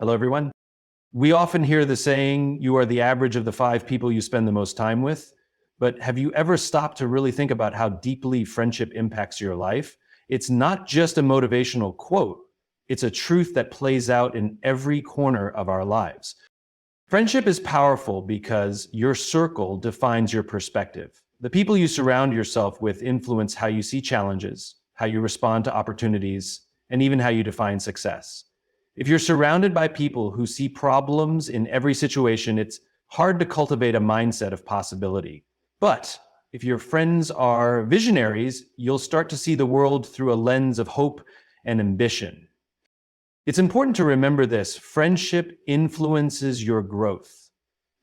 Hello, everyone. We often hear the saying, you are the average of the five people you spend the most time with. But have you ever stopped to really think about how deeply friendship impacts your life? It's not just a motivational quote, it's a truth that plays out in every corner of our lives. Friendship is powerful because your circle defines your perspective. The people you surround yourself with influence how you see challenges, how you respond to opportunities, and even how you define success. If you're surrounded by people who see problems in every situation, it's hard to cultivate a mindset of possibility. But if your friends are visionaries, you'll start to see the world through a lens of hope and ambition. It's important to remember this: friendship influences your growth.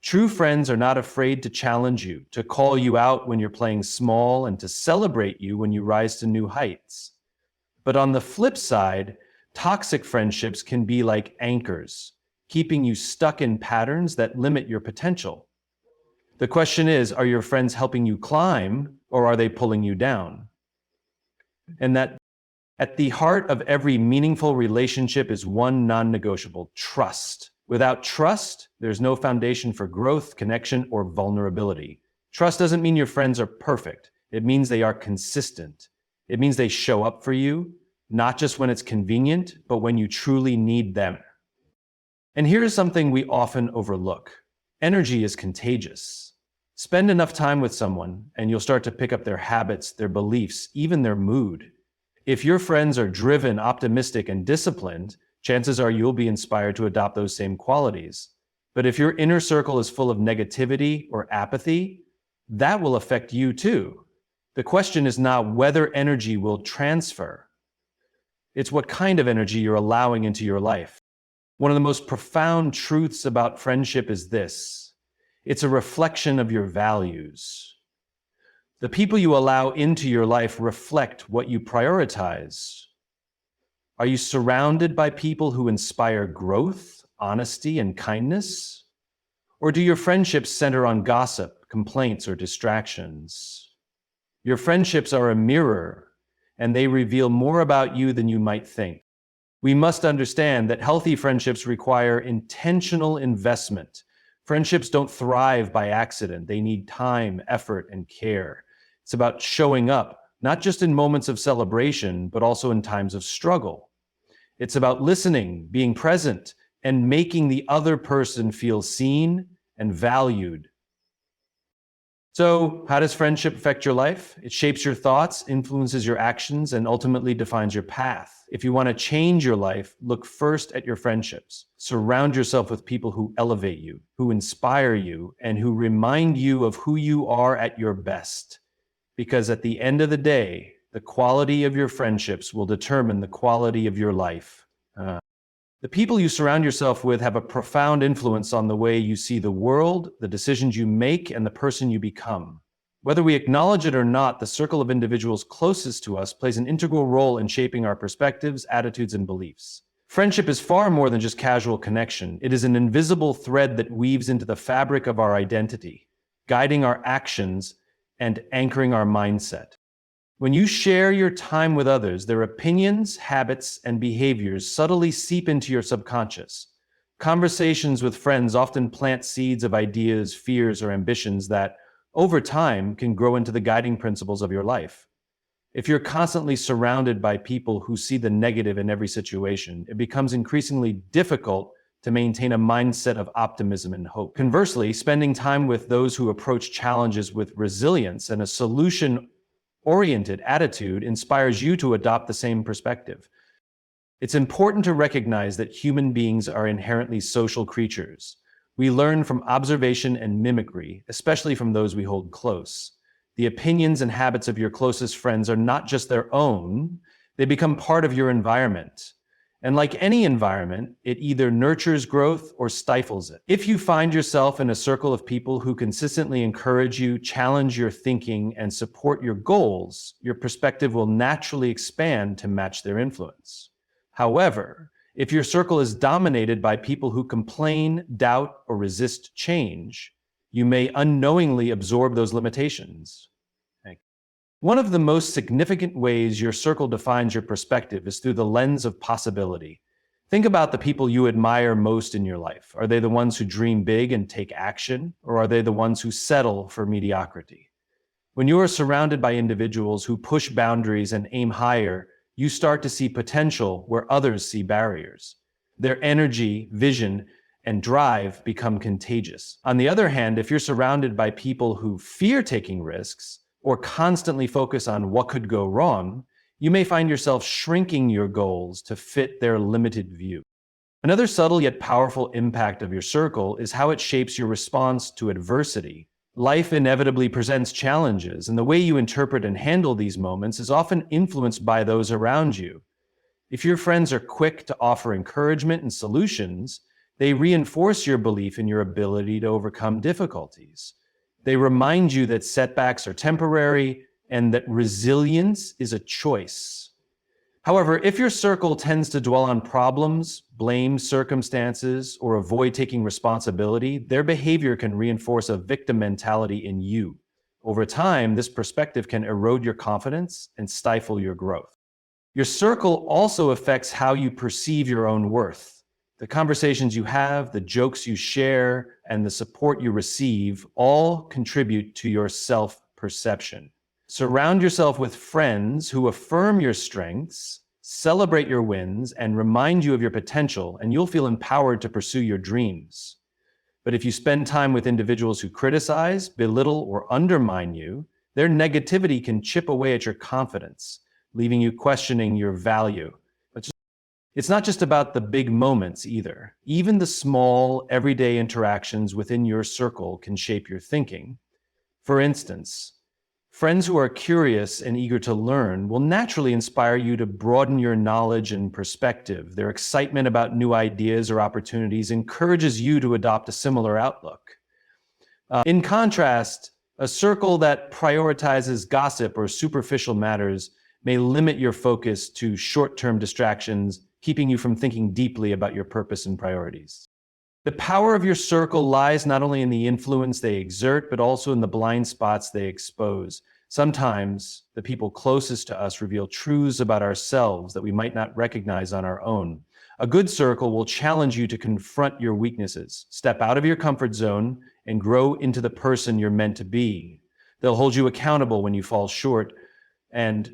True friends are not afraid to challenge you, to call you out when you're playing small, and to celebrate you when you rise to new heights. But on the flip side, toxic friendships can be like anchors, keeping you stuck in patterns that limit your potential. The question is, are your friends helping you climb, or are they pulling you down? And that at the heart of every meaningful relationship is one non-negotiable: trust. Without trust, there's no foundation for growth, connection, or vulnerability. Trust doesn't mean your friends are perfect. It means they are consistent. It means they show up for you, not just when it's convenient, but when you truly need them. And here's something we often overlook: energy is contagious. Spend enough time with someone, and you'll start to pick up their habits, their beliefs, even their mood. If your friends are driven, optimistic, and disciplined, chances are you'll be inspired to adopt those same qualities. But if your inner circle is full of negativity or apathy, that will affect you too. The question is not whether energy will transfer. It's what kind of energy you're allowing into your life. One of the most profound truths about friendship is this: it's a reflection of your values. The people you allow into your life reflect what you prioritize. Are you surrounded by people who inspire growth, honesty, and kindness? Or do your friendships center on gossip, complaints, or distractions? Your friendships are a mirror, and they reveal more about you than you might think. We must understand that healthy friendships require intentional investment. Friendships don't thrive by accident. They need time, effort, and care. It's about showing up, not just in moments of celebration, but also in times of struggle. It's about listening, being present, and making the other person feel seen and valued. So, how does friendship affect your life? It shapes your thoughts, influences your actions, and ultimately defines your path. If you want to change your life, look first at your friendships. Surround yourself with people who elevate you, who inspire you, and who remind you of who you are at your best. Because at the end of the day, the quality of your friendships will determine the quality of your life. The people you surround yourself with have a profound influence on the way you see the world, the decisions you make, and the person you become. Whether we acknowledge it or not, the circle of individuals closest to us plays an integral role in shaping our perspectives, attitudes, and beliefs. Friendship is far more than just casual connection. It is an invisible thread that weaves into the fabric of our identity, guiding our actions and anchoring our mindset. When you share your time with others, their opinions, habits, and behaviors subtly seep into your subconscious. Conversations with friends often plant seeds of ideas, fears, or ambitions that, over time, can grow into the guiding principles of your life. If you're constantly surrounded by people who see the negative in every situation, it becomes increasingly difficult to maintain a mindset of optimism and hope. Conversely, spending time with those who approach challenges with resilience and a solution-oriented attitude inspires you to adopt the same perspective. It's important to recognize that human beings are inherently social creatures. We learn from observation and mimicry, especially from those we hold close. The opinions and habits of your closest friends are not just their own, they become part of your environment. And like any environment, it either nurtures growth or stifles it. If you find yourself in a circle of people who consistently encourage you, challenge your thinking, and support your goals, your perspective will naturally expand to match their influence. However, if your circle is dominated by people who complain, doubt, or resist change, you may unknowingly absorb those limitations. One of the most significant ways your circle defines your perspective is through the lens of possibility. Think about the people you admire most in your life. Are they the ones who dream big and take action, or are they the ones who settle for mediocrity? When you are surrounded by individuals who push boundaries and aim higher, you start to see potential where others see barriers. Their energy, vision, and drive become contagious. On the other hand, if you're surrounded by people who fear taking risks or constantly focus on what could go wrong, you may find yourself shrinking your goals to fit their limited view. Another subtle yet powerful impact of your circle is how it shapes your response to adversity. Life inevitably presents challenges, and the way you interpret and handle these moments is often influenced by those around you. If your friends are quick to offer encouragement and solutions, they reinforce your belief in your ability to overcome difficulties. They remind you that setbacks are temporary and that resilience is a choice. However, if your circle tends to dwell on problems, blame circumstances, or avoid taking responsibility, their behavior can reinforce a victim mentality in you. Over time, this perspective can erode your confidence and stifle your growth. Your circle also affects how you perceive your own worth. The conversations you have, the jokes you share, and the support you receive all contribute to your self-perception. Surround yourself with friends who affirm your strengths, celebrate your wins, and remind you of your potential, and you'll feel empowered to pursue your dreams. But if you spend time with individuals who criticize, belittle, or undermine you, their negativity can chip away at your confidence, leaving you questioning your value. It's not just about the big moments either. Even the small, everyday interactions within your circle can shape your thinking. For instance, friends who are curious and eager to learn will naturally inspire you to broaden your knowledge and perspective. Their excitement about new ideas or opportunities encourages you to adopt a similar outlook. In contrast, a circle that prioritizes gossip or superficial matters may limit your focus to short-term distractions, keeping you from thinking deeply about your purpose and priorities. The power of your circle lies not only in the influence they exert, but also in the blind spots they expose. Sometimes, the people closest to us reveal truths about ourselves that we might not recognize on our own. A good circle will challenge you to confront your weaknesses, step out of your comfort zone, and grow into the person you're meant to be. They'll hold you accountable when you fall short and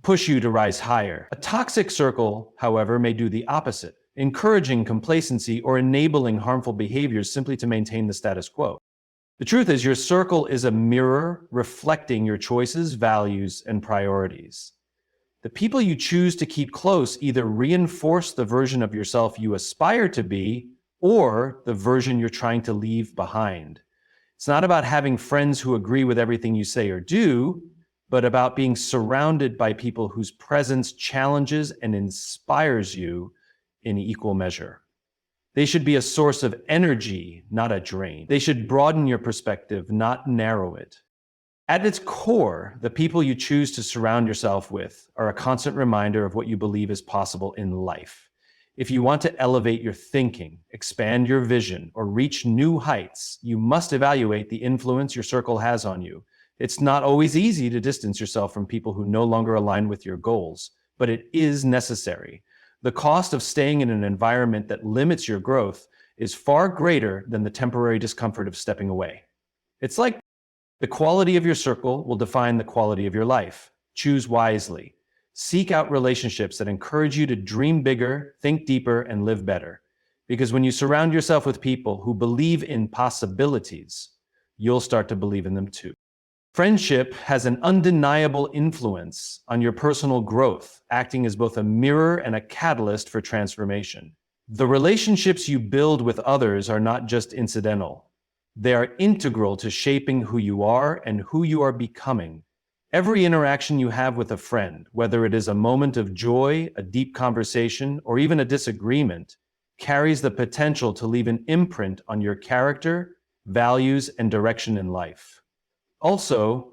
push you to rise higher. A toxic circle, however, may do the opposite, encouraging complacency or enabling harmful behaviors simply to maintain the status quo. The truth is, your circle is a mirror reflecting your choices, values, and priorities. The people you choose to keep close either reinforce the version of yourself you aspire to be or the version you're trying to leave behind. It's not about having friends who agree with everything you say or do, but about being surrounded by people whose presence challenges and inspires you in equal measure. They should be a source of energy, not a drain. They should broaden your perspective, not narrow it. At its core, the people you choose to surround yourself with are a constant reminder of what you believe is possible in life. If you want to elevate your thinking, expand your vision, or reach new heights, you must evaluate the influence your circle has on you. It's not always easy to distance yourself from people who no longer align with your goals, but it is necessary. The cost of staying in an environment that limits your growth is far greater than the temporary discomfort of stepping away. It's like the quality of your circle will define the quality of your life. Choose wisely. Seek out relationships that encourage you to dream bigger, think deeper, and live better. Because when you surround yourself with people who believe in possibilities, you'll start to believe in them too. Friendship has an undeniable influence on your personal growth, acting as both a mirror and a catalyst for transformation. The relationships you build with others are not just incidental. They are integral to shaping who you are and who you are becoming. Every interaction you have with a friend, whether it is a moment of joy, a deep conversation, or even a disagreement, carries the potential to leave an imprint on your character, values, and direction in life. Also,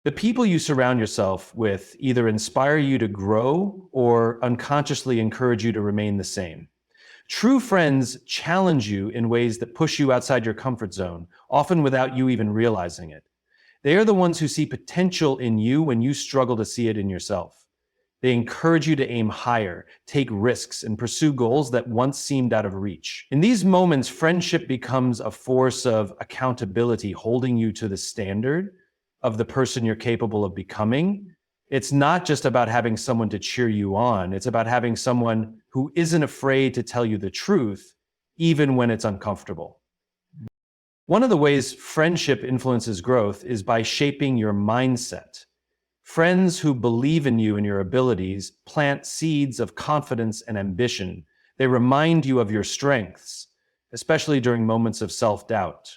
the people you surround yourself with either inspire you to grow or unconsciously encourage you to remain the same. True friends challenge you in ways that push you outside your comfort zone, often without you even realizing it. They are the ones who see potential in you when you struggle to see it in yourself. They encourage you to aim higher, take risks, and pursue goals that once seemed out of reach. In these moments, friendship becomes a force of accountability, holding you to the standard of the person you're capable of becoming. It's not just about having someone to cheer you on, it's about having someone who isn't afraid to tell you the truth, even when it's uncomfortable. One of the ways friendship influences growth is by shaping your mindset. Friends who believe in you and your abilities plant seeds of confidence and ambition. They remind you of your strengths, especially during moments of self-doubt.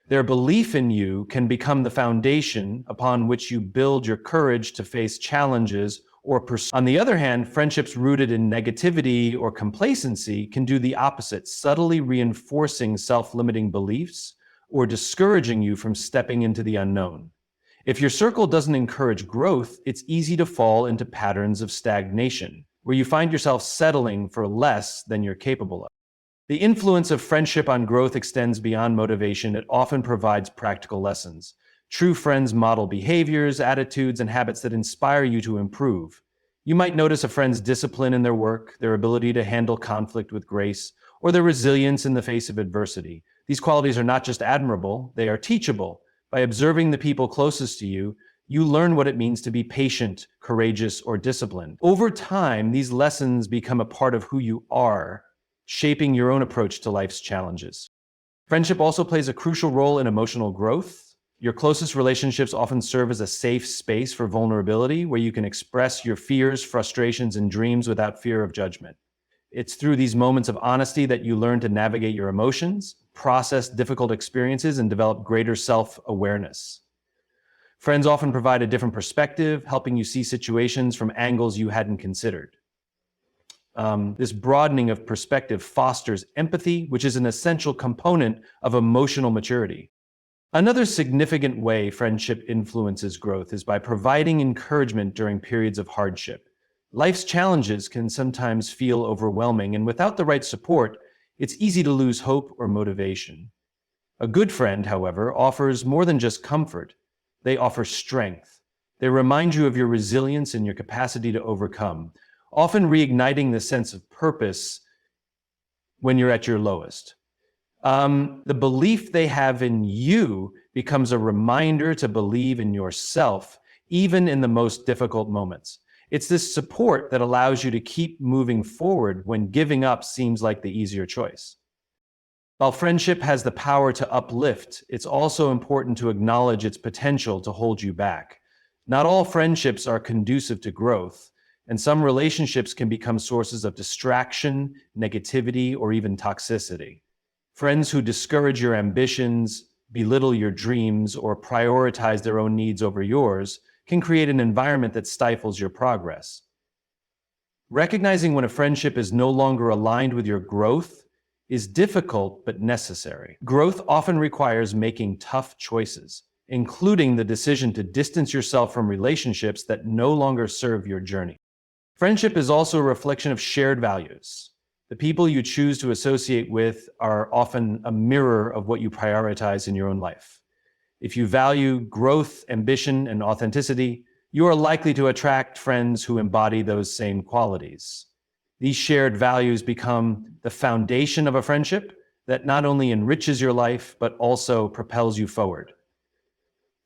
Their belief in you can become the foundation upon which you build your courage to face challenges or pursue. On the other hand, friendships rooted in negativity or complacency can do the opposite, subtly reinforcing self-limiting beliefs or discouraging you from stepping into the unknown. If your circle doesn't encourage growth, it's easy to fall into patterns of stagnation, where you find yourself settling for less than you're capable of. The influence of friendship on growth extends beyond motivation. It often provides practical lessons. True friends model behaviors, attitudes, and habits that inspire you to improve. You might notice a friend's discipline in their work, their ability to handle conflict with grace, or their resilience in the face of adversity. These qualities are not just admirable, they are teachable. By observing the people closest to you, you learn what it means to be patient, courageous, or disciplined. Over time, these lessons become a part of who you are, shaping your own approach to life's challenges. Friendship also plays a crucial role in emotional growth. Your closest relationships often serve as a safe space for vulnerability, where you can express your fears, frustrations, and dreams without fear of judgment. It's through these moments of honesty that you learn to navigate your emotions, process difficult experiences, and develop greater self-awareness. Friends often provide a different perspective, helping you see situations from angles you hadn't considered. This broadening of perspective fosters empathy, which is an essential component of emotional maturity. Another significant way friendship influences growth is by providing encouragement during periods of hardship. Life's challenges can sometimes feel overwhelming, and without the right support, it's easy to lose hope or motivation. A good friend, however, offers more than just comfort. They offer strength. They remind you of your resilience and your capacity to overcome, often reigniting the sense of purpose when you're at your lowest. The belief they have in you becomes a reminder to believe in yourself, even in the most difficult moments. It's this support that allows you to keep moving forward when giving up seems like the easier choice. While friendship has the power to uplift, it's also important to acknowledge its potential to hold you back. Not all friendships are conducive to growth, and some relationships can become sources of distraction, negativity, or even toxicity. Friends who discourage your ambitions, belittle your dreams, or prioritize their own needs over yours can create an environment that stifles your progress. Recognizing when a friendship is no longer aligned with your growth is difficult but necessary. Growth often requires making tough choices, including the decision to distance yourself from relationships that no longer serve your journey. Friendship is also a reflection of shared values. The people you choose to associate with are often a mirror of what you prioritize in your own life. If you value growth, ambition, and authenticity, you are likely to attract friends who embody those same qualities. These shared values become the foundation of a friendship that not only enriches your life, but also propels you forward.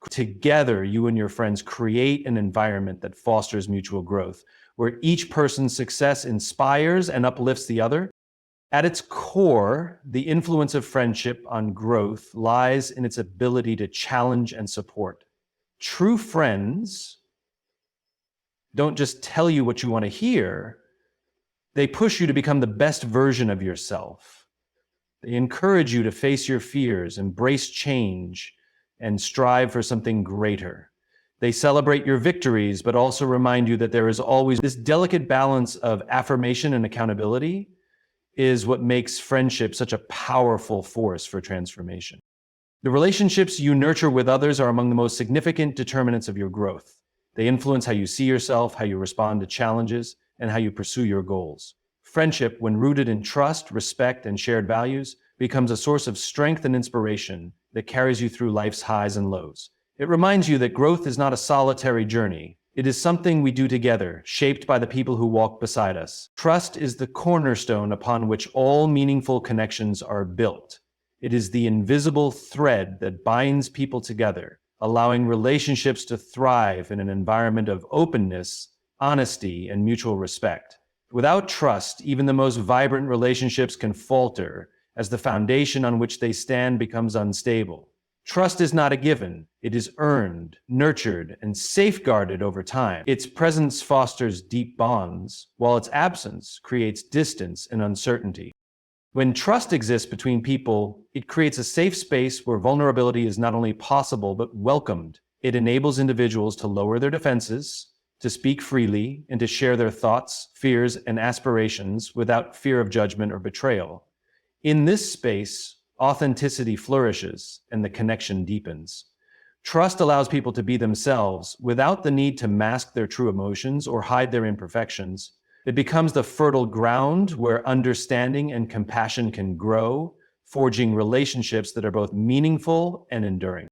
Together, you and your friends create an environment that fosters mutual growth, where each person's success inspires and uplifts the other. At its core, the influence of friendship on growth lies in its ability to challenge and support. True friends don't just tell you what you want to hear, they push you to become the best version of yourself. They encourage you to face your fears, embrace change, and strive for something greater. They celebrate your victories, but also remind you that there is always this delicate balance of affirmation and accountability is what makes friendship such a powerful force for transformation. The relationships you nurture with others are among the most significant determinants of your growth. They influence how you see yourself, how you respond to challenges, and how you pursue your goals. Friendship, when rooted in trust, respect, and shared values, becomes a source of strength and inspiration that carries you through life's highs and lows. It reminds you that growth is not a solitary journey. It is something we do together, shaped by the people who walk beside us. Trust is the cornerstone upon which all meaningful connections are built. It is the invisible thread that binds people together, allowing relationships to thrive in an environment of openness, honesty, and mutual respect. Without trust, even the most vibrant relationships can falter as the foundation on which they stand becomes unstable. Trust is not a given. It is earned, nurtured, and safeguarded over time. Its presence fosters deep bonds, while its absence creates distance and uncertainty. When trust exists between people, it creates a safe space where vulnerability is not only possible but welcomed. It enables individuals to lower their defenses, to speak freely, and to share their thoughts, fears, and aspirations without fear of judgment or betrayal. In this space, authenticity flourishes and the connection deepens. Trust allows people to be themselves without the need to mask their true emotions or hide their imperfections. It becomes the fertile ground where understanding and compassion can grow, forging relationships that are both meaningful and enduring.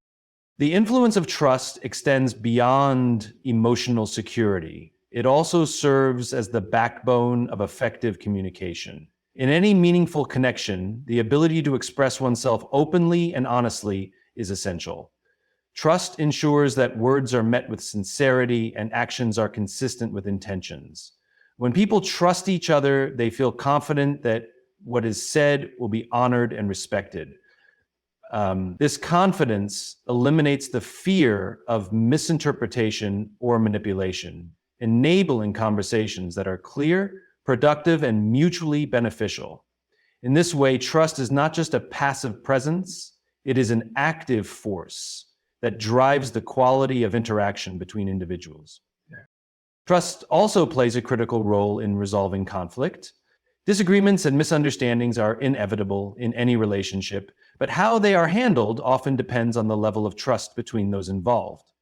The influence of trust extends beyond emotional security. It also serves as the backbone of effective communication. In any meaningful connection, the ability to express oneself openly and honestly is essential. Trust ensures that words are met with sincerity and actions are consistent with intentions. When people trust each other, they feel confident that what is said will be honored and respected. This confidence eliminates the fear of misinterpretation or manipulation, enabling conversations that are clear, productive, and mutually beneficial. In this way, trust is not just a passive presence, it is an active force that drives the quality of interaction between individuals. Trust also plays a critical role in resolving conflict. Disagreements and misunderstandings are inevitable in any relationship, but how they are handled often depends on the level of trust between those involved.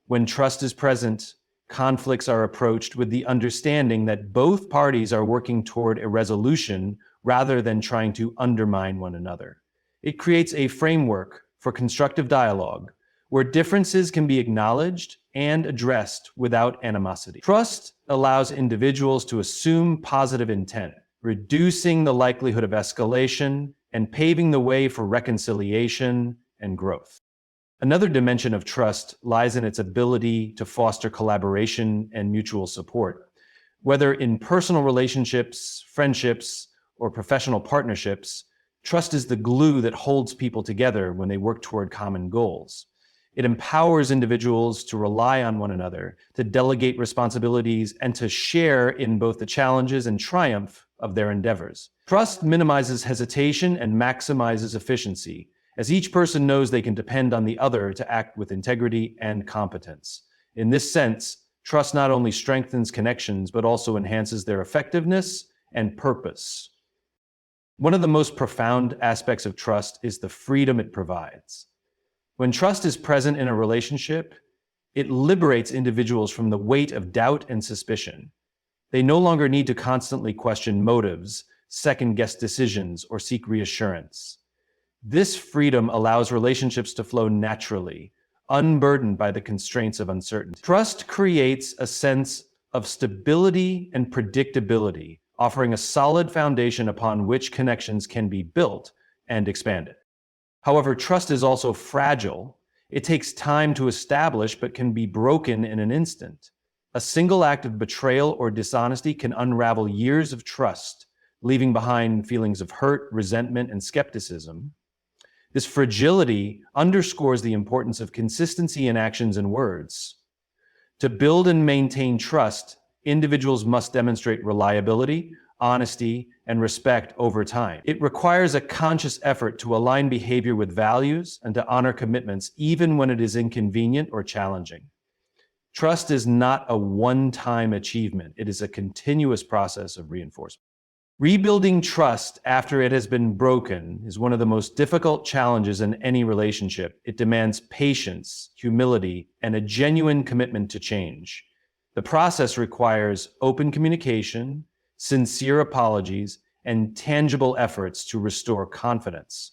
When trust is present, conflicts are approached with the understanding that both parties are working toward a resolution rather than trying to undermine one another. It creates a framework for constructive dialogue where differences can be acknowledged and addressed without animosity. Trust allows individuals to assume positive intent, reducing the likelihood of escalation and paving the way for reconciliation and growth. Another dimension of trust lies in its ability to foster collaboration and mutual support. Whether in personal relationships, friendships, or professional partnerships, trust is the glue that holds people together when they work toward common goals. It empowers individuals to rely on one another, to delegate responsibilities, and to share in both the challenges and triumph of their endeavors. Trust minimizes hesitation and maximizes efficiency, as each person knows they can depend on the other to act with integrity and competence. In this sense, trust not only strengthens connections, but also enhances their effectiveness and purpose. One of the most profound aspects of trust is the freedom it provides. When trust is present in a relationship, it liberates individuals from the weight of doubt and suspicion. They no longer need to constantly question motives, second-guess decisions, or seek reassurance. This freedom allows relationships to flow naturally, unburdened by the constraints of uncertainty. Trust creates a sense of stability and predictability, offering a solid foundation upon which connections can be built and expanded. However, trust is also fragile. It takes time to establish, but can be broken in an instant. A single act of betrayal or dishonesty can unravel years of trust, leaving behind feelings of hurt, resentment, and skepticism. This fragility underscores the importance of consistency in actions and words. To build and maintain trust, individuals must demonstrate reliability, honesty, and respect over time. It requires a conscious effort to align behavior with values and to honor commitments, even when it is inconvenient or challenging. Trust is not a one-time achievement. It is a continuous process of reinforcement. Rebuilding trust after it has been broken is one of the most difficult challenges in any relationship. It demands patience, humility, and a genuine commitment to change. The process requires open communication, sincere apologies, and tangible efforts to restore confidence.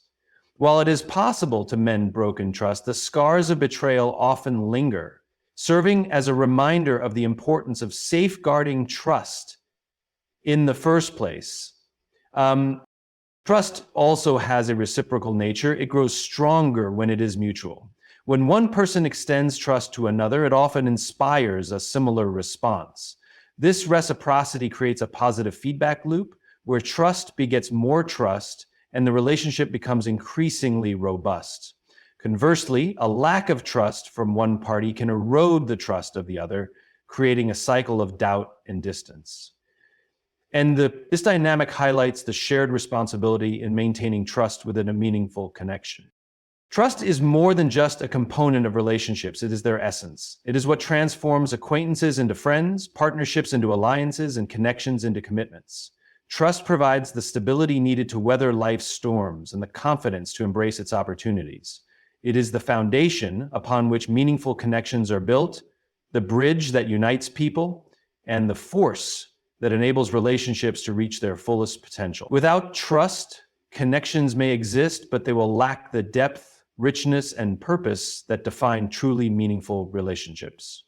While it is possible to mend broken trust, the scars of betrayal often linger. serving as a reminder of the importance of safeguarding trust in the first place. Trust also has a reciprocal nature. It grows stronger when it is mutual. When one person extends trust to another, it often inspires a similar response. This reciprocity creates a positive feedback loop where trust begets more trust and the relationship becomes increasingly robust. Conversely, a lack of trust from one party can erode the trust of the other, creating a cycle of doubt and distance. And this dynamic highlights the shared responsibility in maintaining trust within a meaningful connection. Trust is more than just a component of relationships, it is their essence. It is what transforms acquaintances into friends, partnerships into alliances, and connections into commitments. Trust provides the stability needed to weather life's storms and the confidence to embrace its opportunities. It is the foundation upon which meaningful connections are built, the bridge that unites people, and the force that enables relationships to reach their fullest potential. Without trust, connections may exist, but they will lack the depth, richness, and purpose that define truly meaningful relationships.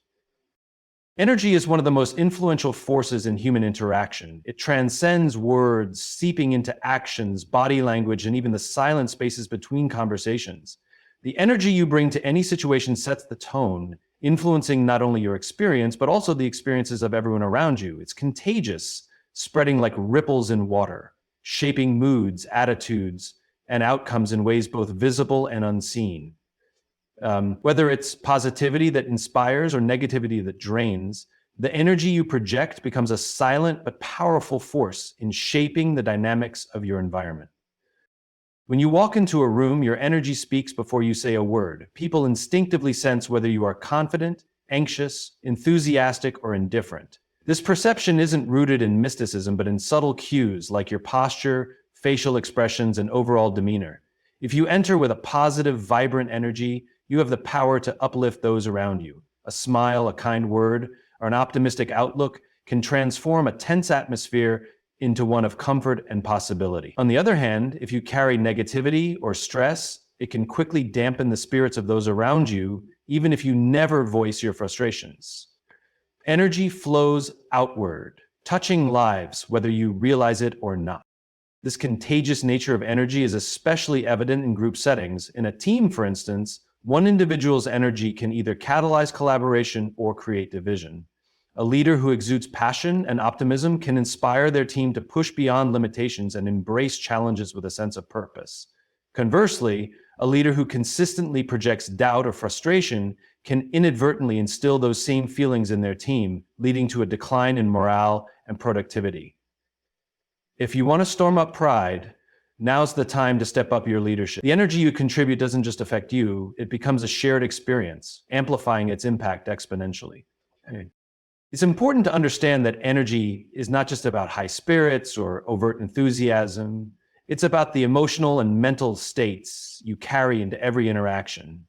Energy is one of the most influential forces in human interaction. It transcends words, seeping into actions, body language, and even the silent spaces between conversations. The energy you bring to any situation sets the tone, influencing not only your experience, but also the experiences of everyone around you. It's contagious, spreading like ripples in water, shaping moods, attitudes, and outcomes in ways both visible and unseen. Whether it's positivity that inspires or negativity that drains, the energy you project becomes a silent but powerful force in shaping the dynamics of your environment. When you walk into a room, your energy speaks before you say a word. People instinctively sense whether you are confident, anxious, enthusiastic, or indifferent. This perception isn't rooted in mysticism, but in subtle cues like your posture, facial expressions, and overall demeanor. If you enter with a positive, vibrant energy, you have the power to uplift those around you. A smile, a kind word, or an optimistic outlook can transform a tense atmosphere into one of comfort and possibility. On the other hand, if you carry negativity or stress, it can quickly dampen the spirits of those around you, even if you never voice your frustrations. Energy flows outward, touching lives, whether you realize it or not. This contagious nature of energy is especially evident in group settings. In a team, for instance, one individual's energy can either catalyze collaboration or create division. A leader who exudes passion and optimism can inspire their team to push beyond limitations and embrace challenges with a sense of purpose. Conversely, a leader who consistently projects doubt or frustration can inadvertently instill those same feelings in their team, leading to a decline in morale and productivity. If you want to storm up pride, now's the time to step up your leadership. The energy you contribute doesn't just affect you, it becomes a shared experience, amplifying its impact exponentially. It's important to understand that energy is not just about high spirits or overt enthusiasm. It's about the emotional and mental states you carry into every interaction.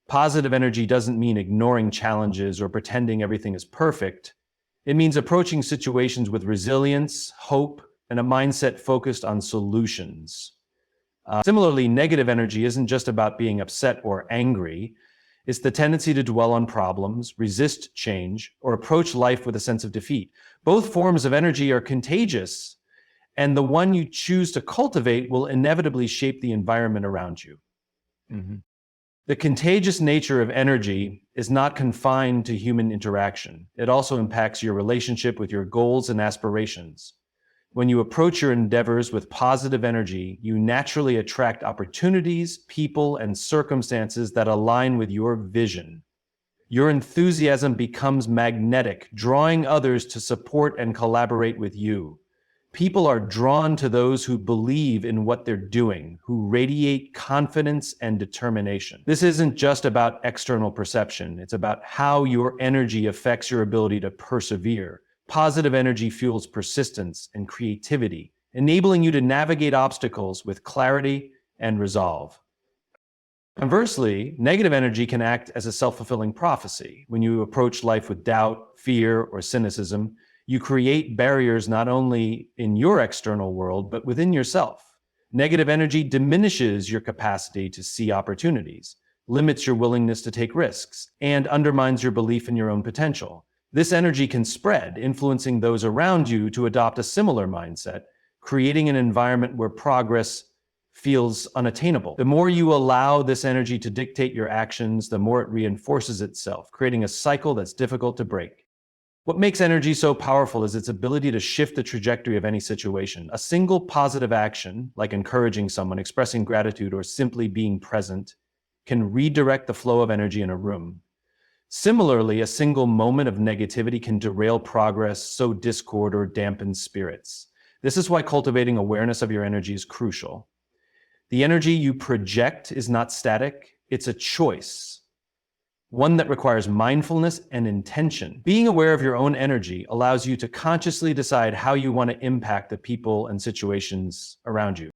Positive energy doesn't mean ignoring challenges or pretending everything is perfect. It means approaching situations with resilience, hope, and a mindset focused on solutions. Similarly, negative energy isn't just about being upset or angry. It's the tendency to dwell on problems, resist change, or approach life with a sense of defeat. Both forms of energy are contagious, and the one you choose to cultivate will inevitably shape the environment around you. The contagious nature of energy is not confined to human interaction. It also impacts your relationship with your goals and aspirations. When you approach your endeavors with positive energy, you naturally attract opportunities, people, and circumstances that align with your vision. Your enthusiasm becomes magnetic, drawing others to support and collaborate with you. People are drawn to those who believe in what they're doing, who radiate confidence and determination. This isn't just about external perception. It's about how your energy affects your ability to persevere. Positive energy fuels persistence and creativity, enabling you to navigate obstacles with clarity and resolve. Conversely, negative energy can act as a self-fulfilling prophecy. When you approach life with doubt, fear, or cynicism, you create barriers not only in your external world, but within yourself. Negative energy diminishes your capacity to see opportunities, limits your willingness to take risks, and undermines your belief in your own potential. This energy can spread, influencing those around you to adopt a similar mindset, creating an environment where progress feels unattainable. The more you allow this energy to dictate your actions, the more it reinforces itself, creating a cycle that's difficult to break. What makes energy so powerful is its ability to shift the trajectory of any situation. A single positive action, like encouraging someone, expressing gratitude, or simply being present, can redirect the flow of energy in a room. Similarly, a single moment of negativity can derail progress, sow discord, or dampen spirits. This is why cultivating awareness of your energy is crucial. The energy you project is not static, it's a choice, one that requires mindfulness and intention. Being aware of your own energy allows you to consciously decide how you want to impact the people and situations around you.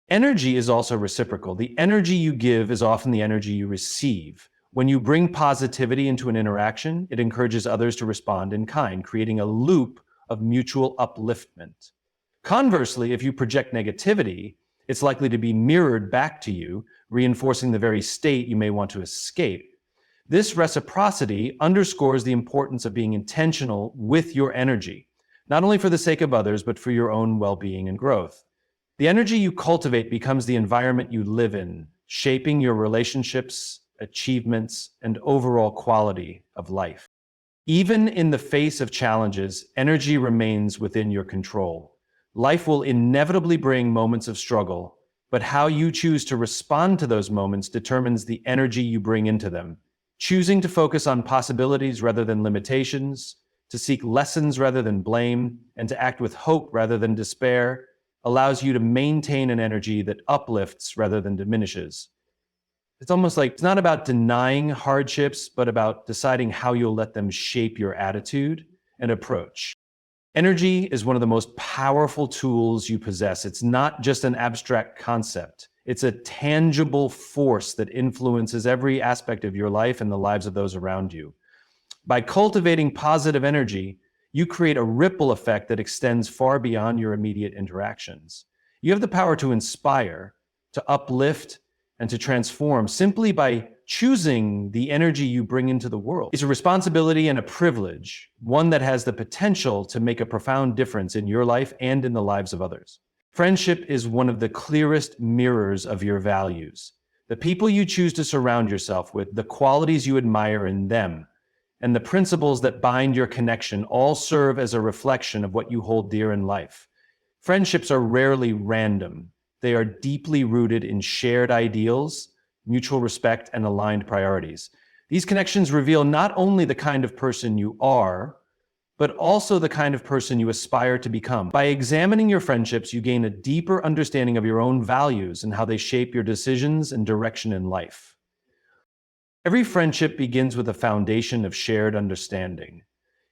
Energy is also reciprocal. The energy you give is often the energy you receive. When you bring positivity into an interaction, it encourages others to respond in kind, creating a loop of mutual upliftment. Conversely, if you project negativity, it's likely to be mirrored back to you, reinforcing the very state you may want to escape. This reciprocity underscores the importance of being intentional with your energy, not only for the sake of others, but for your own well-being and growth. The energy you cultivate becomes the environment you live in, shaping your relationships, achievements, and overall quality of life. Even in the face of challenges, energy remains within your control. Life will inevitably bring moments of struggle, but how you choose to respond to those moments determines the energy you bring into them. Choosing to focus on possibilities rather than limitations, to seek lessons rather than blame, and to act with hope rather than despair allows you to maintain an energy that uplifts rather than diminishes. It's almost like it's not about denying hardships, but about deciding how you'll let them shape your attitude and approach. Energy is one of the most powerful tools you possess. It's not just an abstract concept. It's a tangible force that influences every aspect of your life and the lives of those around you. By cultivating positive energy, you create a ripple effect that extends far beyond your immediate interactions. You have the power to inspire, to uplift, and to transform simply by choosing the energy you bring into the world. It's a responsibility and a privilege, one that has the potential to make a profound difference in your life and in the lives of others. Friendship is one of the clearest mirrors of your values. The people you choose to surround yourself with, the qualities you admire in them, and the principles that bind your connection all serve as a reflection of what you hold dear in life. Friendships are rarely random. They are deeply rooted in shared ideals, mutual respect, and aligned priorities. These connections reveal not only the kind of person you are, but also the kind of person you aspire to become. By examining your friendships, you gain a deeper understanding of your own values and how they shape your decisions and direction in life. Every friendship begins with a foundation of shared understanding.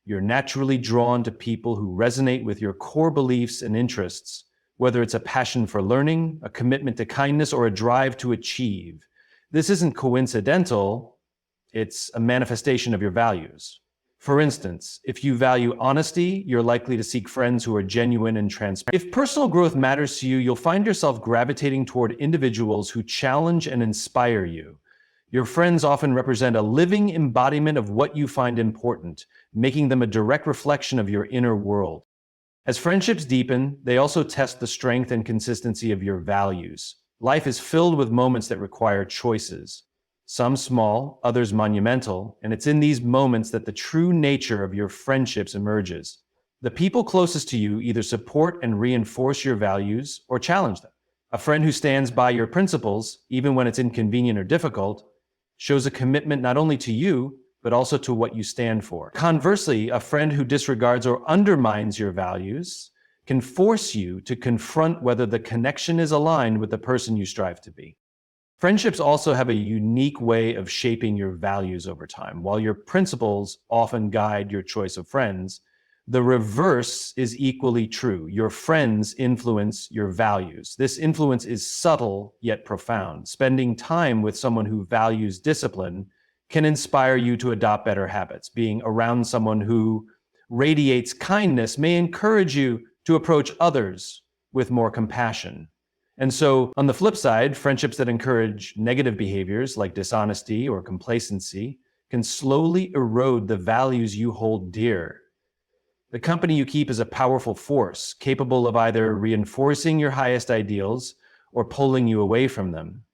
You're naturally drawn to people who resonate with your core beliefs and interests, whether it's a passion for learning, a commitment to kindness, or a drive to achieve. This isn't coincidental, it's a manifestation of your values. For instance, if you value honesty, you're likely to seek friends who are genuine and transparent. If personal growth matters to you, you'll find yourself gravitating toward individuals who challenge and inspire you. Your friends often represent a living embodiment of what you find important, making them a direct reflection of your inner world. As friendships deepen, they also test the strength and consistency of your values. Life is filled with moments that require choices. Some small, others monumental, and it's in these moments that the true nature of your friendships emerges. The people closest to you either support and reinforce your values or challenge them. A friend who stands by your principles, even when it's inconvenient or difficult, shows a commitment not only to you, but also to what you stand for. Conversely, a friend who disregards or undermines your values can force you to confront whether the connection is aligned with the person you strive to be. Friendships also have a unique way of shaping your values over time. While your principles often guide your choice of friends, the reverse is equally true. Your friends influence your values. This influence is subtle yet profound. Spending time with someone who values discipline can inspire you to adopt better habits. Being around someone who radiates kindness may encourage you to approach others with more compassion. And so, on the flip side, friendships that encourage negative behaviors like dishonesty or complacency can slowly erode the values you hold dear. The company you keep is a powerful force, capable of either reinforcing your highest ideals or pulling you away from them.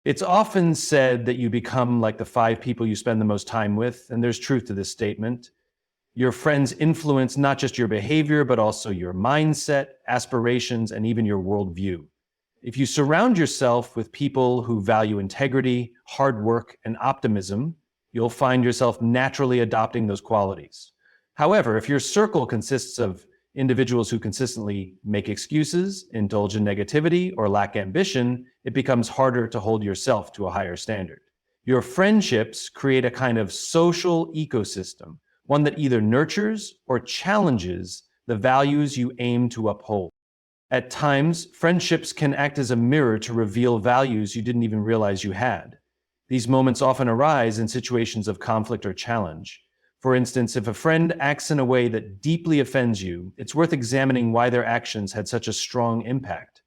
It's often said that you become like the 5 people you spend the most time with, and there's truth to this statement. Your friends influence not just your behavior, but also your mindset, aspirations, and even your worldview. If you surround yourself with people who value integrity, hard work, and optimism, you'll find yourself naturally adopting those qualities. However, if your circle consists of individuals who consistently make excuses, indulge in negativity, or lack ambition, it becomes harder to hold yourself to a higher standard. Your friendships create a kind of social ecosystem, one that either nurtures or challenges the values you aim to uphold. At times, friendships can act as a mirror to reveal values you didn't even realize you had. These moments often arise in situations of conflict or challenge. For instance, if a friend acts in a way that deeply offends you, it's worth examining why their actions had such a strong impact.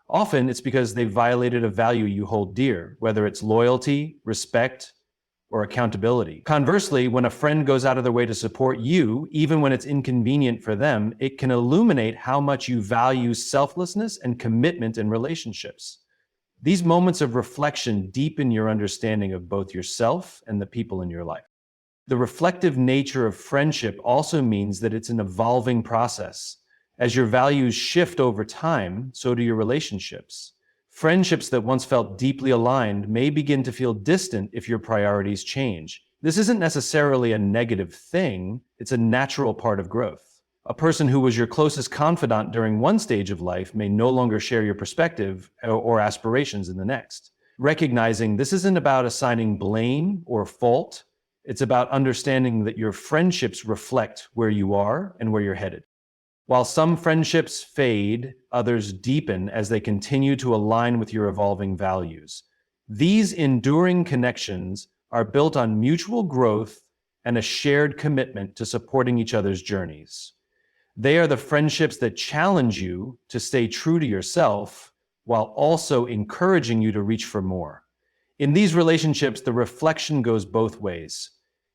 Often, it's because they violated a value you hold dear, whether it's loyalty, respect, or accountability. Conversely, when a friend goes out of their way to support you, even when it's inconvenient for them, it can illuminate how much you value selflessness and commitment in relationships. These moments of reflection deepen your understanding of both yourself and the people in your life. The reflective nature of friendship also means that it's an evolving process. As your values shift over time, so do your relationships. Friendships that once felt deeply aligned may begin to feel distant if your priorities change. This isn't necessarily a negative thing, it's a natural part of growth. A person who was your closest confidant during one stage of life may no longer share your perspective or aspirations in the next. Recognizing this isn't about assigning blame or fault, it's about understanding that your friendships reflect where you are and where you're headed. While some friendships fade, others deepen as they continue to align with your evolving values. These enduring connections are built on mutual growth and a shared commitment to supporting each other's journeys. They are the friendships that challenge you to stay true to yourself while also encouraging you to reach for more. In these relationships, the reflection goes both ways.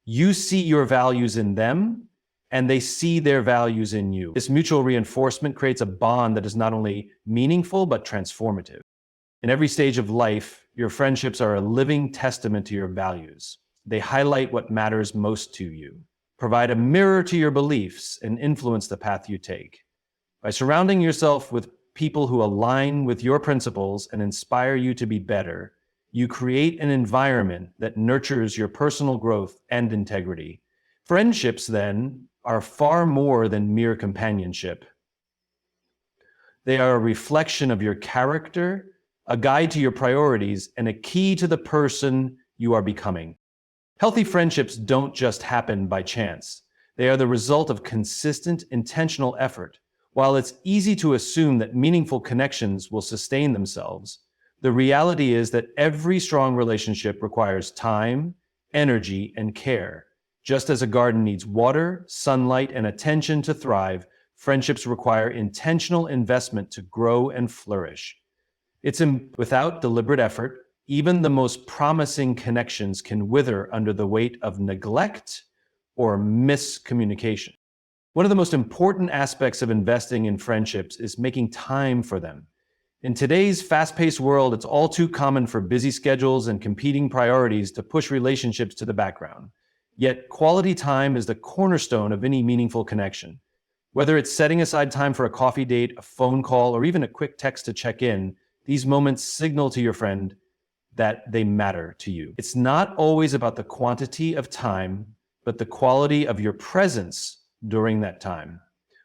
You see your values in them, and they see their values in you. This mutual reinforcement creates a bond that is not only meaningful, but transformative. In every stage of life, your friendships are a living testament to your values. They highlight what matters most to you, provide a mirror to your beliefs, and influence the path you take. By surrounding yourself with people who align with your principles and inspire you to be better, you create an environment that nurtures your personal growth and integrity. Friendships, then, are far more than mere companionship. They are a reflection of your character, a guide to your priorities, and a key to the person you are becoming. Healthy friendships don't just happen by chance. They are the result of consistent, intentional effort. While it's easy to assume that meaningful connections will sustain themselves, the reality is that every strong relationship requires time, energy, and care. Just as a garden needs water, sunlight, and attention to thrive, friendships require intentional investment to grow and flourish. Without deliberate effort, even the most promising connections can wither under the weight of neglect or miscommunication. One of the most important aspects of investing in friendships is making time for them. In today's fast-paced world, it's all too common for busy schedules and competing priorities to push relationships to the background. Yet, quality time is the cornerstone of any meaningful connection. Whether it's setting aside time for a coffee date, a phone call, or even a quick text to check in, these moments signal to your friend that they matter to you. It's not always about the quantity of time, but the quality of your presence during that time.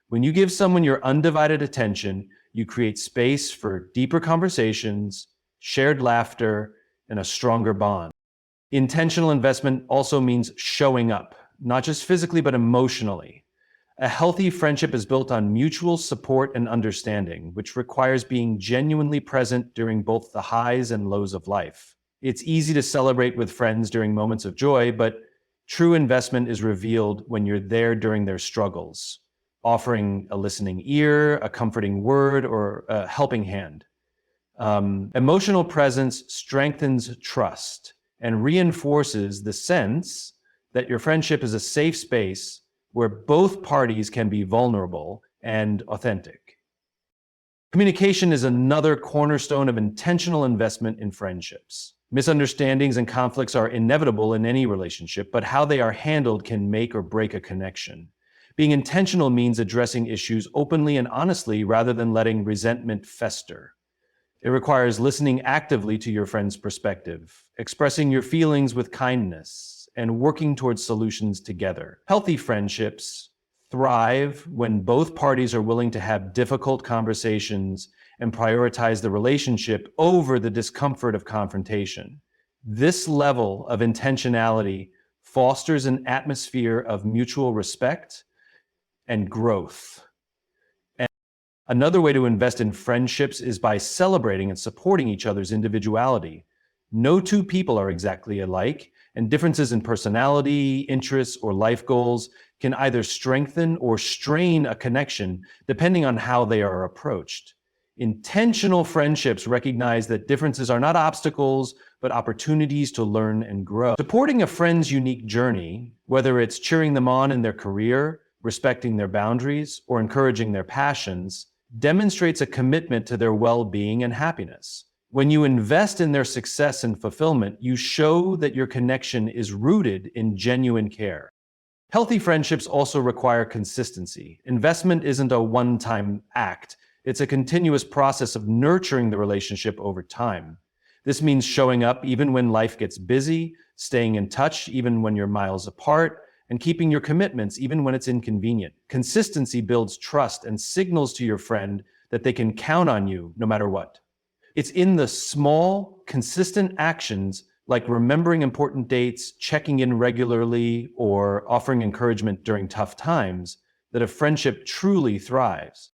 When you give someone your undivided attention, you create space for deeper conversations, shared laughter, and a stronger bond. Intentional investment also means showing up, not just physically, but emotionally. A healthy friendship is built on mutual support and understanding, which requires being genuinely present during both the highs and lows of life. It's easy to celebrate with friends during moments of joy, but true investment is revealed when you're there during their struggles, offering a listening ear, a comforting word, or a helping hand. Emotional presence strengthens trust and reinforces the sense that your friendship is a safe space where both parties can be vulnerable and authentic. Communication is another cornerstone of intentional investment in friendships. Misunderstandings and conflicts are inevitable in any relationship, but how they are handled can make or break a connection. Being intentional means addressing issues openly and honestly rather than letting resentment fester. It requires listening actively to your friend's perspective, expressing your feelings with kindness, and working towards solutions together. Healthy friendships thrive when both parties are willing to have difficult conversations and prioritize the relationship over the discomfort of confrontation. This level of intentionality fosters an atmosphere of mutual respect and growth. Another way to invest in friendships is by celebrating and supporting each other's individuality. No two people are exactly alike, and differences in personality, interests, or life goals can either strengthen or strain a connection depending on how they are approached. Intentional friendships recognize that differences are not obstacles, but opportunities to learn and grow. Supporting a friend's unique journey, whether it's cheering them on in their career, respecting their boundaries, or encouraging their passions, demonstrates a commitment to their well-being and happiness. When you invest in their success and fulfillment, you show that your connection is rooted in genuine care. Healthy friendships also require consistency. Investment isn't a one-time act. It's a continuous process of nurturing the relationship over time. This means showing up even when life gets busy, staying in touch even when you're miles apart, and keeping your commitments even when it's inconvenient. Consistency builds trust and signals to your friend that they can count on you no matter what. It's in the small, consistent actions like remembering important dates, checking in regularly, or offering encouragement during tough times that a friendship truly thrives.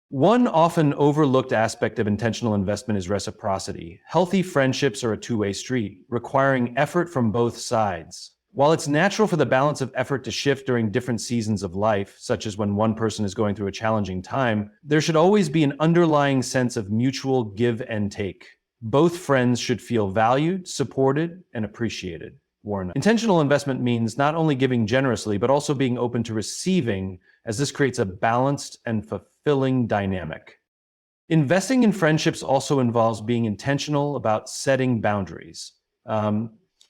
One often overlooked aspect of intentional investment is reciprocity. Healthy friendships are a two-way street, requiring effort from both sides. While it's natural for the balance of effort to shift during different seasons of life, such as when one person is going through a challenging time, there should always be an underlying sense of mutual give and take. Both friends should feel valued, supported, and appreciated. Warren. Intentional investment means not only giving generously, but also being open to receiving, as this creates a balanced and fulfilling dynamic. Investing in friendships also involves being intentional about setting boundaries.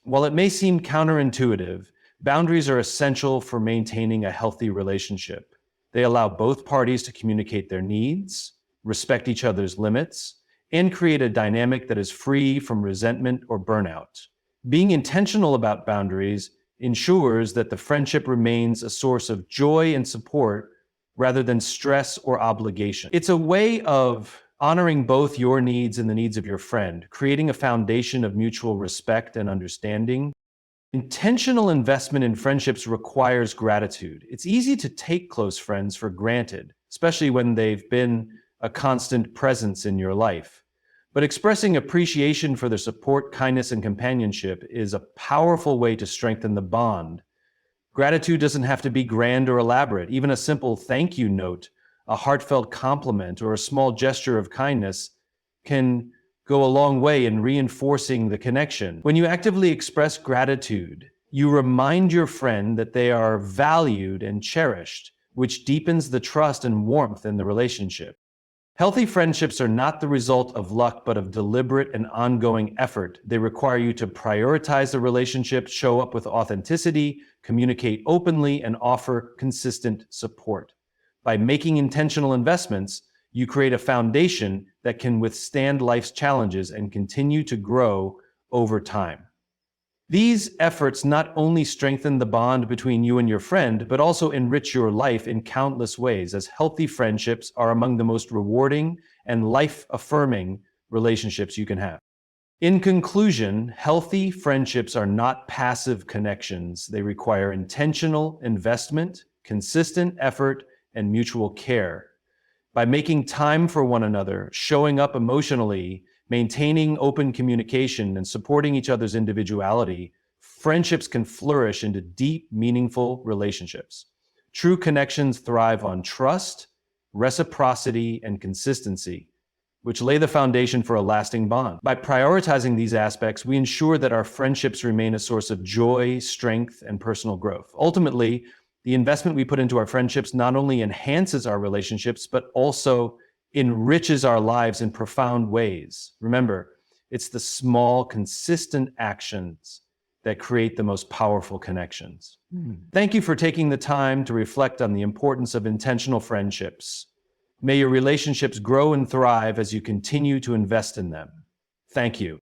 While it may seem counterintuitive, boundaries are essential for maintaining a healthy relationship. They allow both parties to communicate their needs, respect each other's limits, and create a dynamic that is free from resentment or burnout. Being intentional about boundaries ensures that the friendship remains a source of joy and support rather than stress or obligation. It's a way of honoring both your needs and the needs of your friend, creating a foundation of mutual respect and understanding. Intentional investment in friendships requires gratitude. It's easy to take close friends for granted, especially when they've been a constant presence in your life. But expressing appreciation for their support, kindness, and companionship is a powerful way to strengthen the bond. Gratitude doesn't have to be grand or elaborate. Even a simple thank you note, a heartfelt compliment, or a small gesture of kindness can go a long way in reinforcing the connection. When you actively express gratitude, you remind your friend that they are valued and cherished, which deepens the trust and warmth in the relationship. Healthy friendships are not the result of luck, but of deliberate and ongoing effort. They require you to prioritize the relationship, show up with authenticity, communicate openly, and offer consistent support. By making intentional investments, you create a foundation that can withstand life's challenges and continue to grow over time. These efforts not only strengthen the bond between you and your friend, but also enrich your life in countless ways, as healthy friendships are among the most rewarding and life-affirming relationships you can have. In conclusion, healthy friendships are not passive connections. They require intentional investment, consistent effort, and mutual care. By making time for one another, showing up emotionally, maintaining open communication, and supporting each other's individuality, friendships can flourish into deep, meaningful relationships. True connections thrive on trust, reciprocity, and consistency. which lay the foundation for a lasting bond. By prioritizing these aspects, we ensure that our friendships remain a source of joy, strength, and personal growth. Ultimately, the investment we put into our friendships not only enhances our relationships, but also enriches our lives in profound ways. Remember, it's the small, consistent actions that create the most powerful connections. Thank you for taking the time to reflect on the importance of intentional friendships. May your relationships grow and thrive as you continue to invest in them. Thank you.